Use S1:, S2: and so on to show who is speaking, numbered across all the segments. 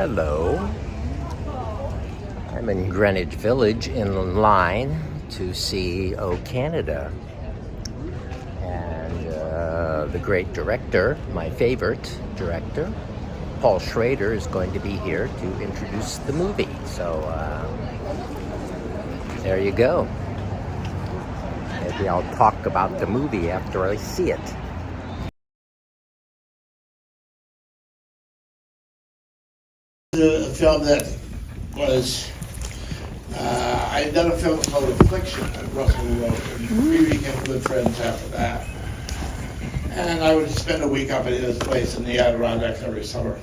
S1: Hello. I'm in Greenwich Village in line to see O Canada. And the great director, my favorite director, Paul Schrader, is going to be here to introduce the movie. So there you go. Maybe I'll talk about the movie after I see it.
S2: A film that was, I'd done a film called Affliction that Russell wrote, and we became good friends after that. And I would spend a week up at his place in the Adirondacks every summer.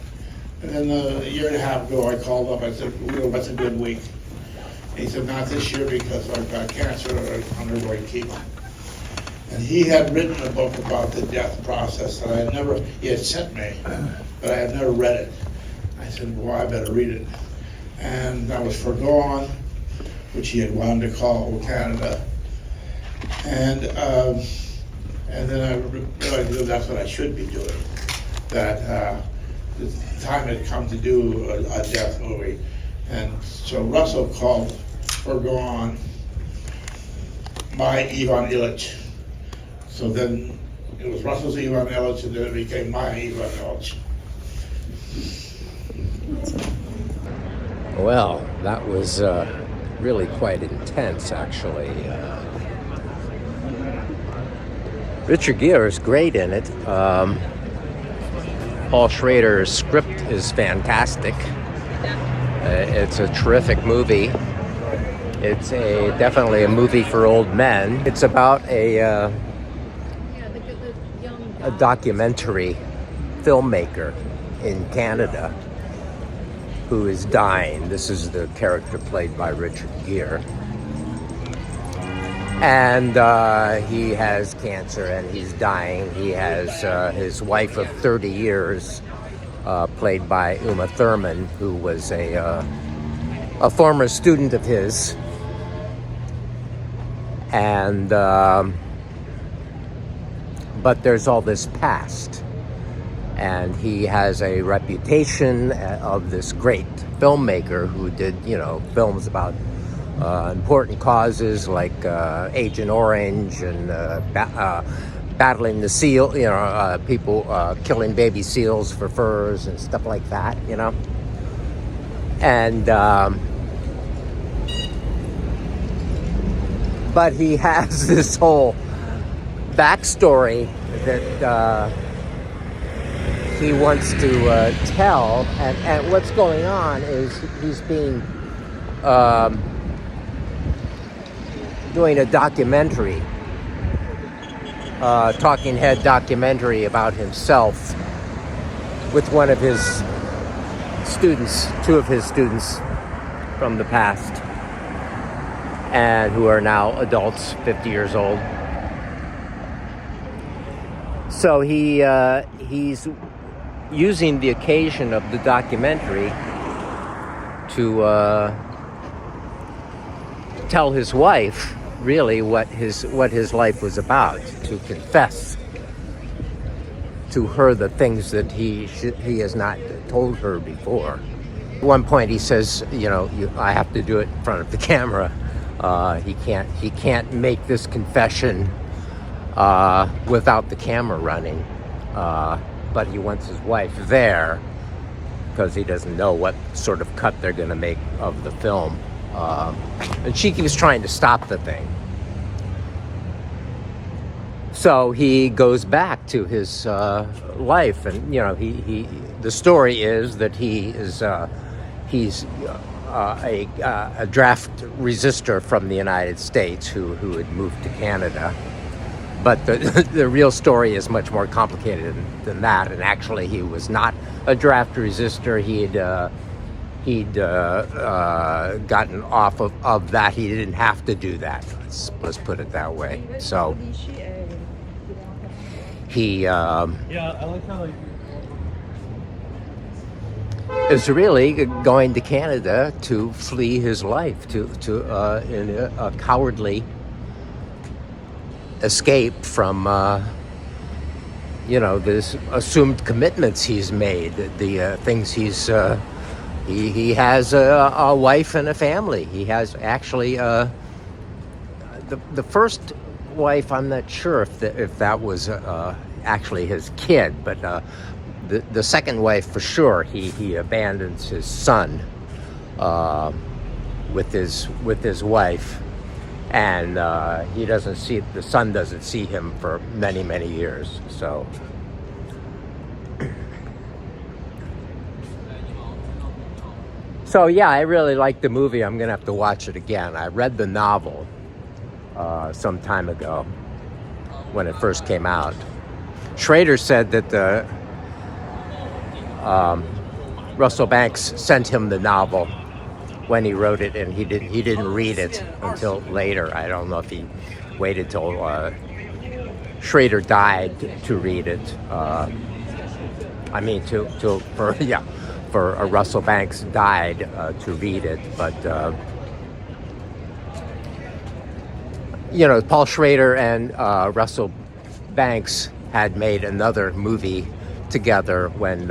S2: And then a year and a half ago, I called up, I said, what's a good week? And he said, not this year because I've got cancer, I'm undergoing chemo. And he had written a book about the death process that he had sent me, but I had never read it. I said, well, I better read it. And that was Forgone, which he had wanted to call O Canada. And then I realized that that's what I should be doing. That the time had come to do a death movie. And so Russell called Forgone My Ivan Illich. So then it was Russell's Ivan Illich, and then it became My Ivan Illich.
S1: Well, that was really quite intense, actually. Richard Gere is great in it. Paul Schrader's script is fantastic. It's a terrific movie. It's definitely a movie for old men. It's about a documentary filmmaker in Canada who is dying. This is the character played by Richard Gere. And he has cancer and he's dying. He has his wife of 30 years, played by Uma Thurman, who was a former student of his. And but there's all this past. And he has a reputation of this great filmmaker who did, films about important causes like Agent Orange and battling the seal, people killing baby seals for furs and stuff like that, And but he has this whole backstory that he wants to tell, and what's going on is he's being doing a documentary, talking head documentary about himself with one of his students, two of his students from the past, and who are now adults, 50 years old. So he's using the occasion of the documentary to tell his wife really what his life was about, to confess to her the things that he has not told her before. At one point he says, I have to do it in front of the camera. He can't make this confession without the camera running. But he wants his wife there because he doesn't know what sort of cut they're going to make of the film. And she was trying to stop the thing. So he goes back to his life, and the story is that he's a draft resistor from the United States who had moved to Canada. But the real story is much more complicated than that. And actually, he was not a draft resistor. He'd gotten off of that. He didn't have to do that. Let's put it that way. So he is really going to Canada to flee his life, to in a cowardly escape from this assumed commitments he's made, the things he's He has a wife and a family. He has actually the first wife. I'm not sure if that was actually his kid, but the second wife for sure. He abandons his son with his wife, and the son doesn't see him for many years. So yeah, I really like the movie. I'm gonna have to watch it again. I read the novel some time ago when it first came out. Schrader said that Russell Banks sent him the novel when he wrote it, and he didn't read it until later. I don't know if he waited till Schrader died to read it. For Russell Banks died to read it, but Paul Schrader and Russell Banks had made another movie together when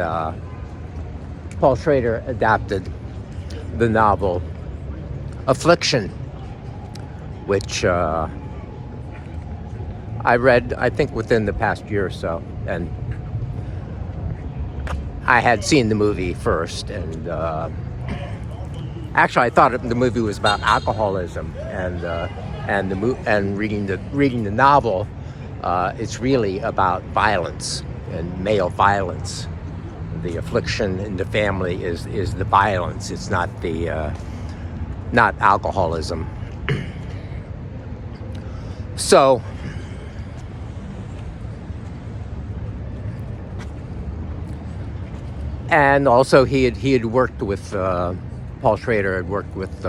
S1: Paul Schrader adapted the novel Affliction, which I read, I think, within the past year or so, and I had seen the movie first, and actually I thought the movie was about alcoholism, and reading the novel, it's really about violence and male violence. The affliction in the family is the violence. It's not not alcoholism. So. And also, he had worked with Paul Schrader had worked with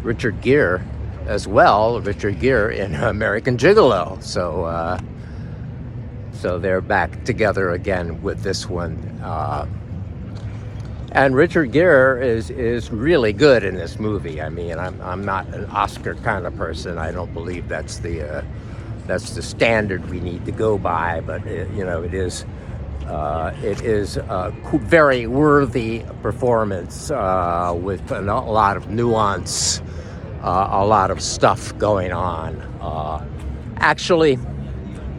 S1: Richard Gere as well. Richard Gere in American Gigolo. So they're back together again with this one. And Richard Gere is really good in this movie. I mean, I'm not an Oscar kind of person. I don't believe that's the standard we need to go by. But it is a very worthy performance with a lot of nuance, a lot of stuff going on. Actually,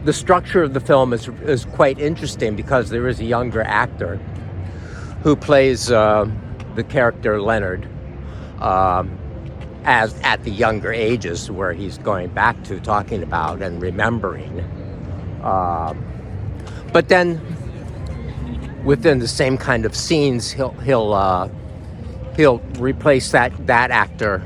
S1: the structure of the film is quite interesting because there is a younger actor who plays the character Leonard as at the younger ages where he's going back to talking about and remembering. But then within the same kind of scenes, he'll replace that actor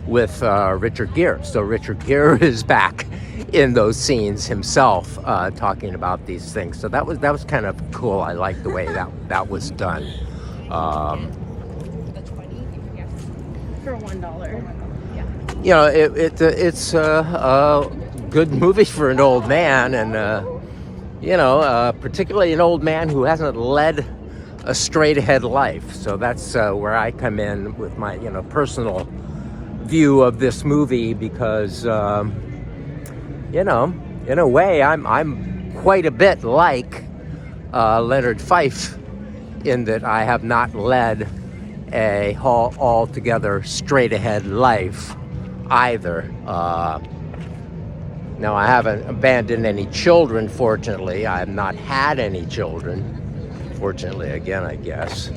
S1: with Richard Gere. So Richard Gere is back in those scenes himself, talking about these things. So that was kind of cool. I like the way that was done.
S3: For $1.
S1: It's a good movie for an old man, and particularly an old man who hasn't led a straight ahead life. So that's where I come in with my personal view of this movie, because in a way I'm quite a bit like Leonard Fife in that I have not led a altogether straight ahead life either. Now, I haven't abandoned any children, fortunately. I have not had any children, fortunately, again, I guess.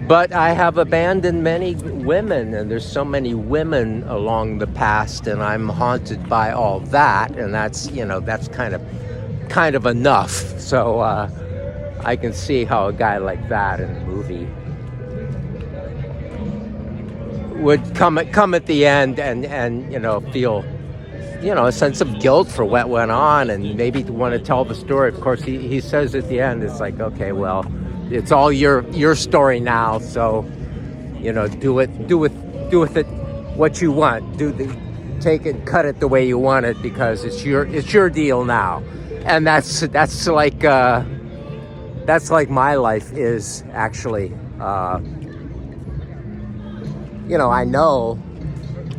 S1: But I have abandoned many women, and there's so many women along the past, and I'm haunted by all that, and that's kind of enough. So I can see how a guy like that in a movie would come at the end and feel a sense of guilt for what went on, and maybe want to tell the story. Of course, he says at the end, it's like, okay, well, it's all your story now, so do with it what you want. Take it, cut it the way you want it, because it's your deal now. And that's like my life is actually. I know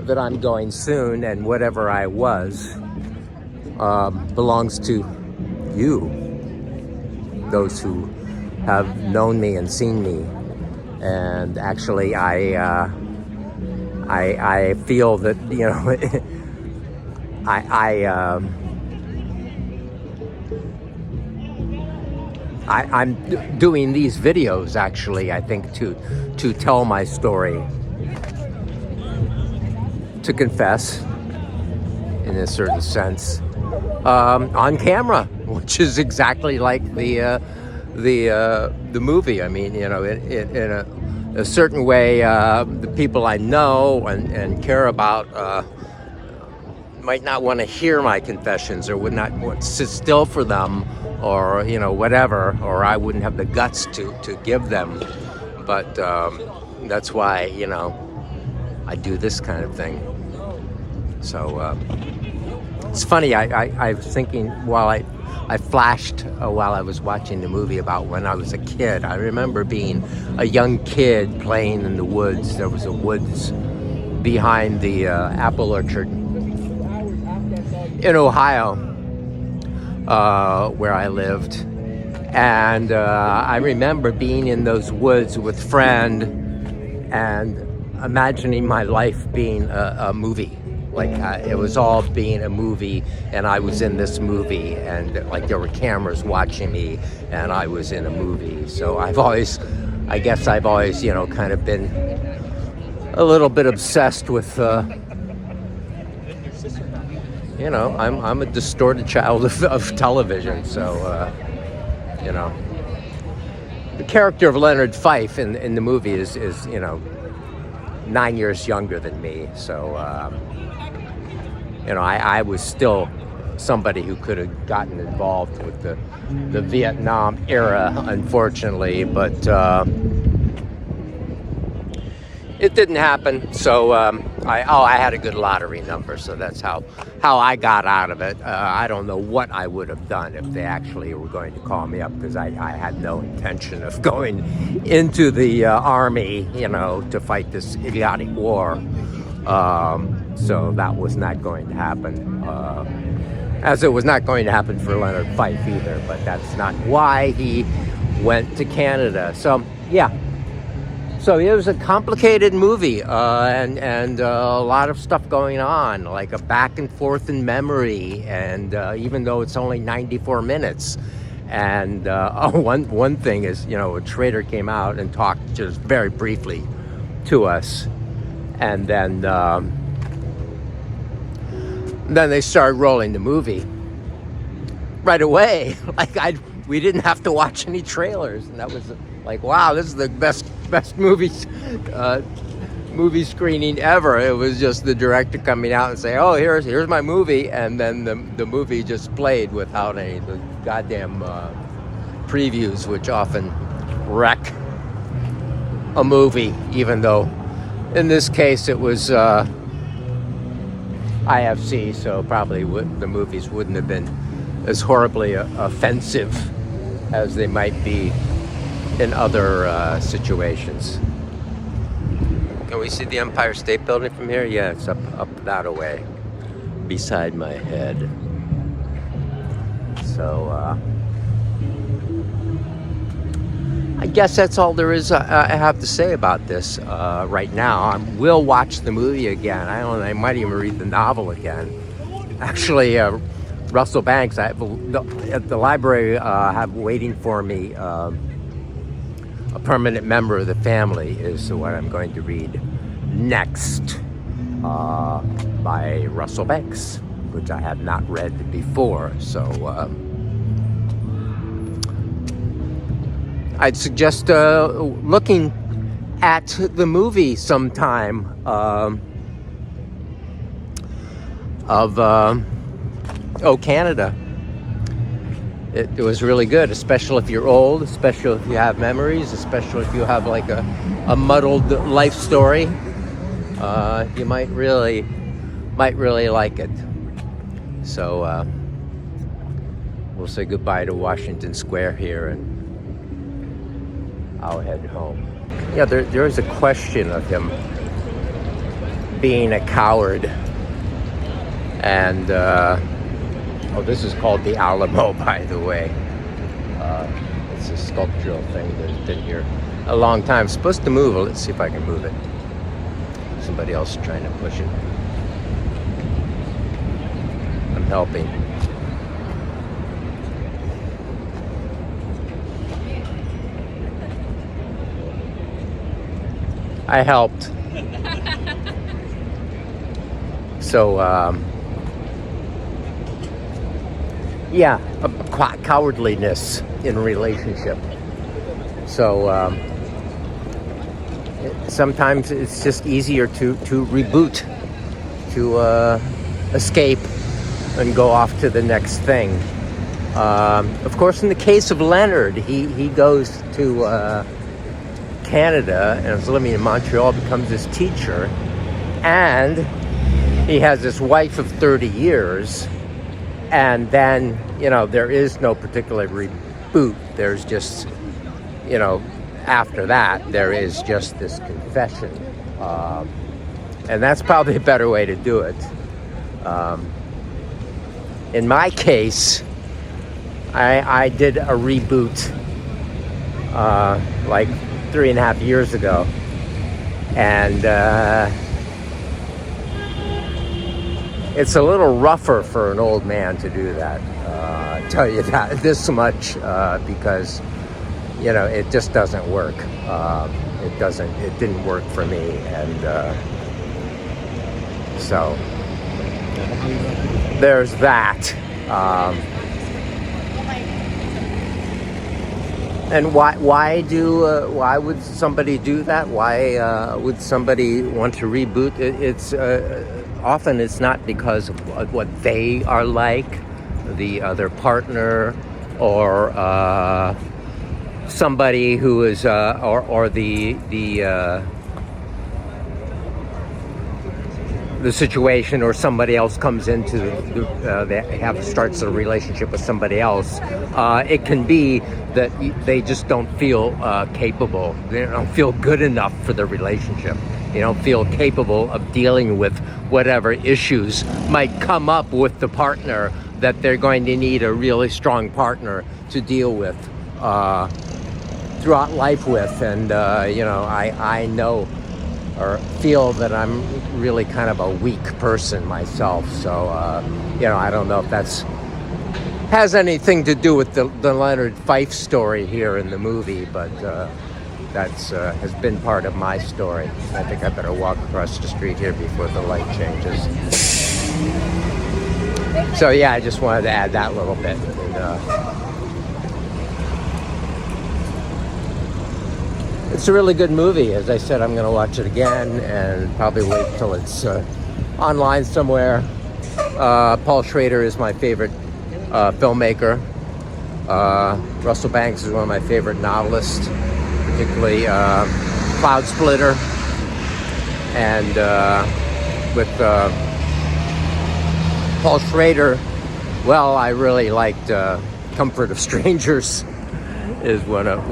S1: that I'm going soon, and whatever I was belongs to you. those who have known me and seen me. And actually, I feel that, you know, I'm doing these videos actually, I think, to tell my story, to confess in a certain sense, on camera, which is exactly like the movie. I mean, you know, in a certain way, the people I know and care about might not want to hear my confessions, or would not want to sit still for them, or, you know, whatever, or I wouldn't have the guts to give them. But that's why, you know, I do this kind of thing. So it's funny, I was thinking while I flashed while I was watching the movie about when I was a kid. I remember being a young kid playing in the woods. There was a woods behind the apple orchard in Ohio, where I lived. And I remember being in those woods with a friend and imagining my life being a movie. Like it was all being a movie, and I was in this movie, and like there were cameras watching me, and I was in a movie. So I guess I've always, you know, kind of been a little bit obsessed with, you know, I'm a distorted child of television. So, you know, the character of Leonard Fife in the movie is, you know, 9 years younger than me. So, you know, I was still somebody who could have gotten involved with the Vietnam era, unfortunately, but it didn't happen. So I had a good lottery number, so that's how I got out of it. I don't know what I would have done if they actually were going to call me up, because I had no intention of going into the army, you know, to fight this idiotic war. So that was not going to happen, as it was not going to happen for Leonard Fife either, but that's not why he went to Canada. So, yeah. So it was a complicated movie, and a lot of stuff going on, like a back and forth in memory, and even though it's only 94 minutes. And one thing is, you know, Schrader came out and talked just very briefly to us, and then they started rolling the movie right away. Like we didn't have to watch any trailers, and that was like, wow, this is the best movie screening ever. It was just the director coming out and say, oh, here's my movie, and then the movie just played without any of the goddamn previews, which often wreck a movie, even though in this case it was IFC, so probably the movies wouldn't have been as horribly offensive as they might be in other situations. Can we see the Empire State Building from here? Yeah, it's up that way, beside my head. So I guess that's all there is I have to say about this right now. I will watch the movie again. I might even read the novel again. Actually, Russell Banks, at the library, have waiting for me. A Permanent Member of the Family is what I'm going to read next, by Russell Banks, which I have not read before. So I'd suggest looking at the movie sometime of Canada. It was really good, especially if you're old, especially if you have memories, especially if you have like a muddled life story. You might really like it. So we'll say goodbye to Washington Square here, and I'll head home. Yeah, there is a question of him being a coward, and this is called the Alamo, by the way. It's a sculptural thing that's been here a long time. It's supposed to move. Let's see if I can move it. Somebody else trying to push it. I'm helping. I helped. So, yeah, cowardliness in relationship. So, sometimes it's just easier to reboot, to escape and go off to the next thing. Of course, in the case of Leonard, he goes to Canada and is living in Montreal, becomes his teacher, and he has this wife of 30 years, and then, there is no particular reboot. There's just, after that, there is just this confession. And that's probably a better way to do it. In my case, I did a reboot like 3.5 years ago. And it's a little rougher for an old man to do that. I tell you that this much, because it just doesn't work. It didn't work for me, and so there's that. And why would somebody do that? Why would somebody want to reboot? It's often it's not because of what they are like, the other partner, or somebody who is or the situation, or somebody else comes into starts a relationship with somebody else. It can be that they just don't feel capable. They don't feel good enough for the relationship. They don't feel capable of dealing with whatever issues might come up with the partner that they're going to need a really strong partner to deal with throughout life with. And I know or feel that I'm really kind of a weak person myself. So, I don't know if that's has anything to do with the Leonard Fife story here in the movie, but that's has been part of my story. I think I better walk across the street here before the light changes. So, yeah, I just wanted to add that little bit. And, it's a really good movie. As I said, I'm going to watch it again and probably wait till it's online somewhere. Paul Schrader is my favorite filmmaker. Russell Banks is one of my favorite novelists, particularly Cloud Splitter. And with Paul Schrader, well, I really liked Comfort of Strangers. Is one of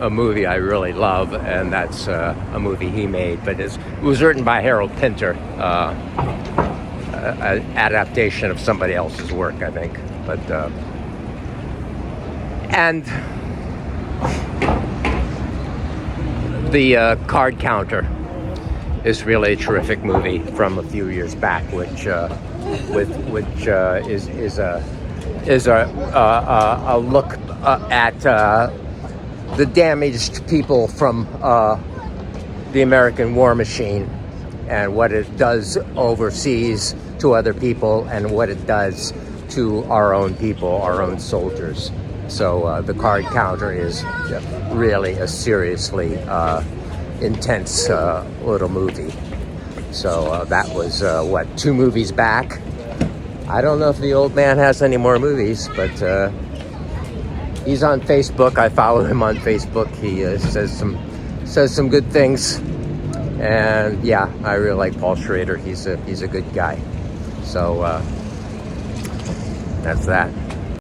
S1: a movie I really love, and that's a movie he made. But it was written by Harold Pinter, an adaptation of somebody else's work, I think. But and the Card Counter is really a terrific movie from a few years back, which is a look at the damaged people from the American war machine and what it does overseas to other people and what it does to our own people, our own soldiers. So the Card Counter is really a seriously intense little movie. So that was 2 movies back. I don't know if the old man has any more movies, but he's on Facebook. I follow him on Facebook. He says some good things, and yeah, I really like Paul Schrader. He's a good guy. So that's that.